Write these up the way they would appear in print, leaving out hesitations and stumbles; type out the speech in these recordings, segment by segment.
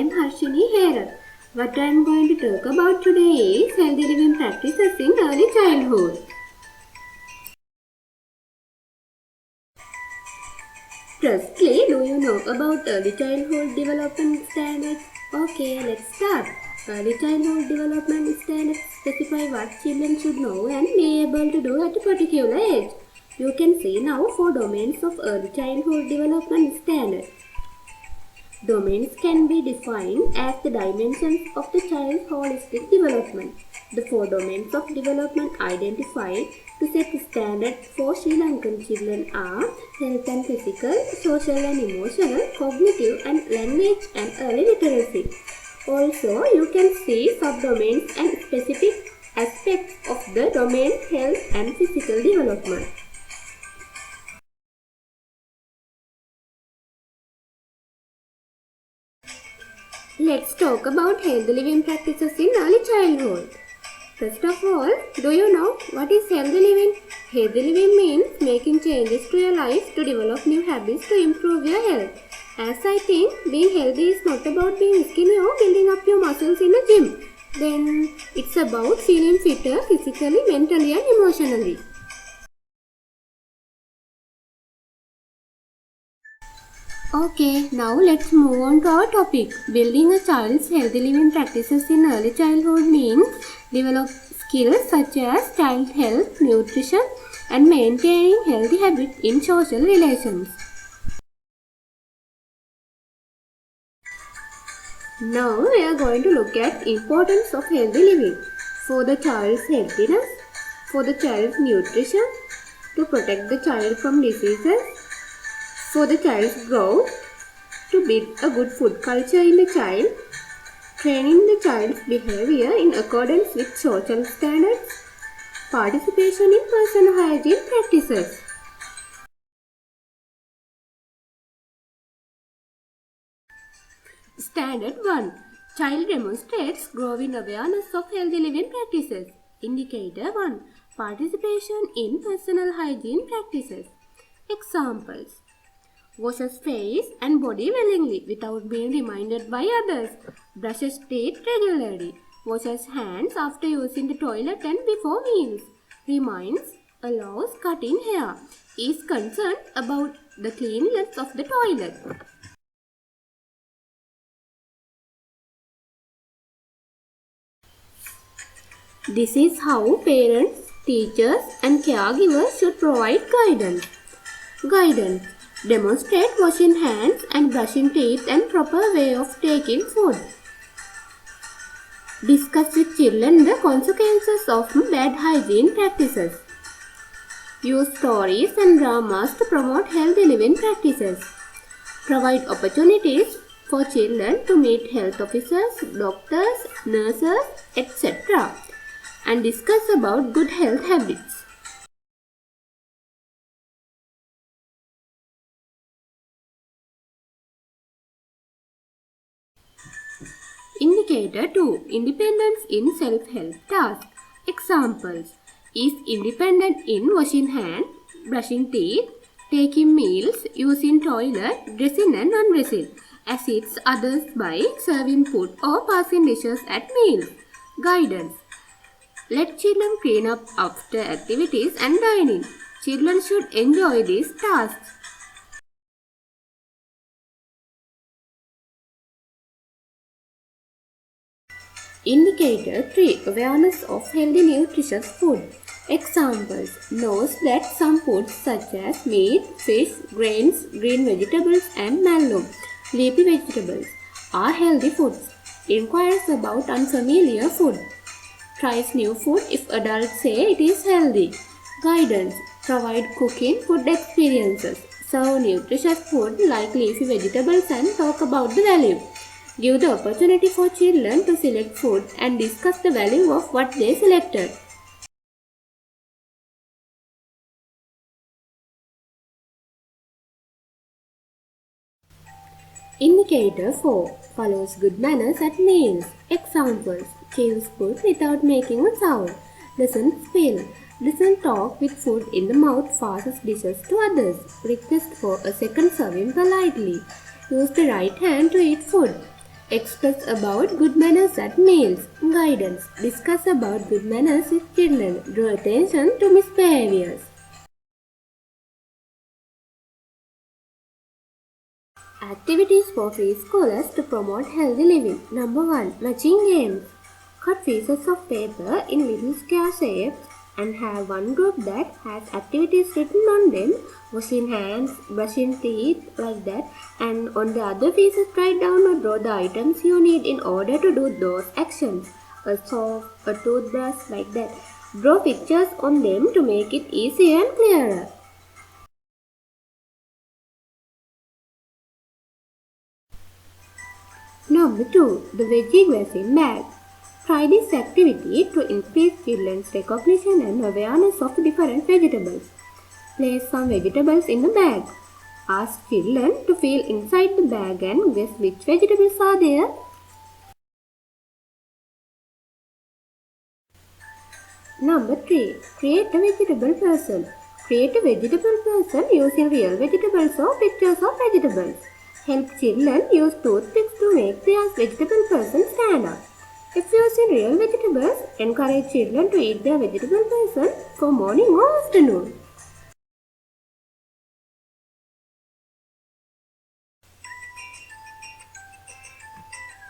am Harshini Herath. What I am going to talk about today is healthy living practices in early childhood. Firstly, do you know about early childhood development standards? Okay, let's start. Early childhood development standards specify what children should know and be able to do at a particular age. You can see now 4 domains of early childhood development standards. Domains can be defined as the dimensions of the child's holistic development. The 4 domains of development identified to set the standard for Sri Lankan children are health and physical, social and emotional, cognitive and language and early literacy. Also, you can see subdomains and specific aspects of the domain health and physical development. Let's talk about healthy living practices in early childhood. First of all, do you know what is healthy living? Healthy living means making changes to your life to develop new habits to improve your health. As I think, being healthy is not about being skinny or building up your muscles in a gym. Then it's about feeling fitter physically, mentally and emotionally. Okay, now let's move on to our topic. Building a child's healthy living practices in early childhood means develop skills such as child health, nutrition, and maintaining healthy habits in social relations. Now we are going to look at importance of healthy living for the child's healthiness, for the child's nutrition, to protect the child from diseases, for the child's growth, to build a good food culture in the child, training the child's behavior in accordance with social standards, participation in personal hygiene practices. Standard 1. Child demonstrates growing awareness of healthy living practices. Indicator 1. Participation in personal hygiene practices. Examples: washes face and body willingly without being reminded by others. Brushes teeth regularly. Washes hands after using the toilet and before meals. Reminds, allows cutting hair. Is concerned about the cleanliness of the toilet. This is how parents, teachers and caregivers should provide guidance. Guidance. Demonstrate washing hands and brushing teeth and proper way of taking food. Discuss with children the consequences of bad hygiene practices. Use stories and dramas to promote healthy living practices. Provide opportunities for children to meet health officers, doctors, nurses, etc. and discuss about good health habits. Indicator 2. Independence in self-help tasks. Examples: is independent in washing hands, brushing teeth, taking meals, using toilet, dressing and undressing. Assists others by serving food or passing dishes at meals. Guidance. Let children clean up after activities and dining. Children should enjoy these tasks. Indicator 3. Awareness of healthy nutritious food. Examples: knows that some foods such as meat, fish, grains, green vegetables and mallow, leafy vegetables, are healthy foods. Inquires about unfamiliar food. Tries new food if adults say it is healthy. Guidance. Provide cooking food experiences. Serve nutritious food like leafy vegetables and talk about the value. Give the opportunity for children to select food and discuss the value of what they selected. Indicator 4. Follows good manners at meals. Examples: chews food without making a sound, doesn't spill, doesn't talk with food in the mouth, passes dishes to others, request for a second serving politely, use the right hand to eat food. Express about good manners at meals. Guidance. Discuss about good manners with children. Draw attention to misbehaviors. Activities for preschoolers to promote healthy living. Number 1. Matching games. Cut pieces of paper in little square shapes and have one group that has activities written on them, washing hands, brushing teeth, like that, and on the other pieces write down or draw the items you need in order to do those actions. A soap, a toothbrush, like that. Draw pictures on them to make it easier and clearer. Number 2. The veggie dressing bag. Try this activity to increase children's recognition and awareness of different vegetables. Place some vegetables in the bag. Ask children to feel inside the bag and guess which vegetables are there. Number 3. Create a vegetable person. Create a vegetable person using real vegetables or pictures of vegetables. Help children use toothpicks to make their vegetable person stand up. If using real vegetables, encourage children to eat their vegetable person for morning or afternoon.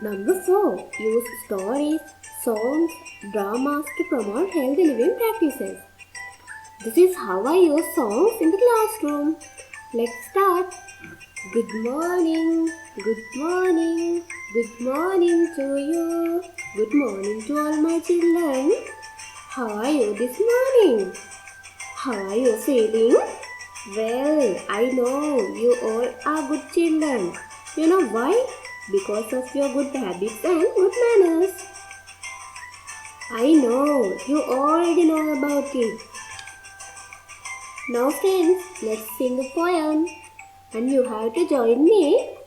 Number 4. Use stories, songs, dramas to promote healthy living practices. This is how I use songs in the classroom. Let's start. Good morning, good morning, good morning to you. Good morning to all my children. How are you this morning? How are you feeling? Well, I know you all are good children. You know why? Because of your good habits and good manners. I know you already know about it. Now friends, let's sing a poem. And you have to join me.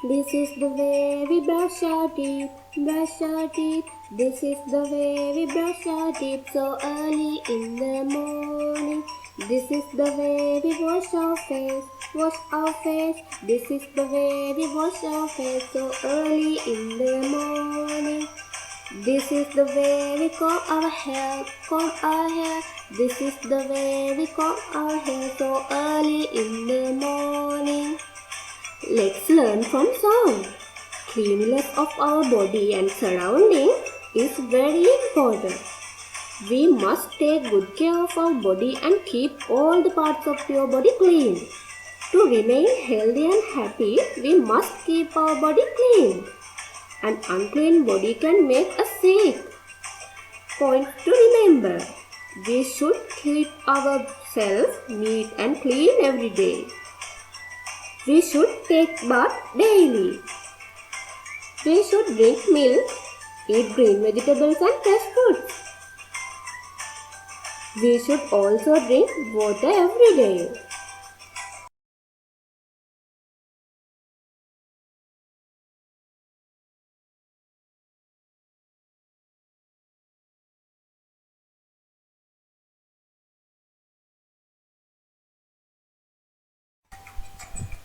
This is the way we brush our teeth, brush our teeth. This is the way we brush our teeth so early in the morning. This is the way we wash our face, wash our face. This is the way we wash our face so early in the morning. This is the way we comb our hair, comb our hair. This is the way we comb our hair so early in the morning. Let's learn from song. Cleanliness of our body and surrounding is very important. We must take good care of our body and keep all the parts of your body clean. To remain healthy and happy, we must keep our body clean. An unclean body can make us sick. Point to remember. We should keep ourselves neat and clean every day. We should take bath daily. We should drink milk, eat green vegetables and fresh fruits. We should also drink water every day.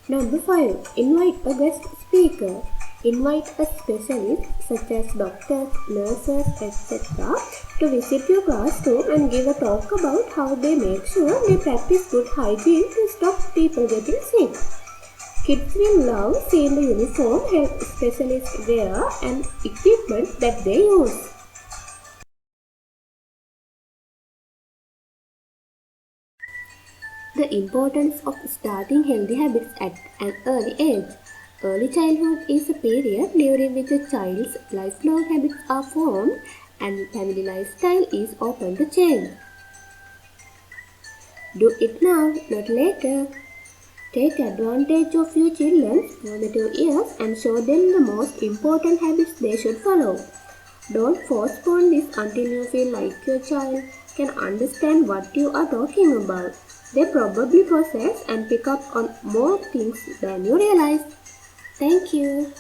Number 5. Invite a guest speaker. Invite a specialist such as doctors, nurses, etc. to visit your classroom and give a talk about how they make sure they practice good hygiene to stop people getting sick. Kids will love seeing the uniform health specialists wear and equipment that they use. The importance of starting healthy habits at an early age. Early childhood is a period during which a child's lifelong habits are formed and family lifestyle is open to change. Do it now, not later. Take advantage of your children's formative years and show them the most important habits they should follow. Don't postpone this until you feel like your child can understand what you are talking about. They probably process and pick up on more things than you realize. Thank you.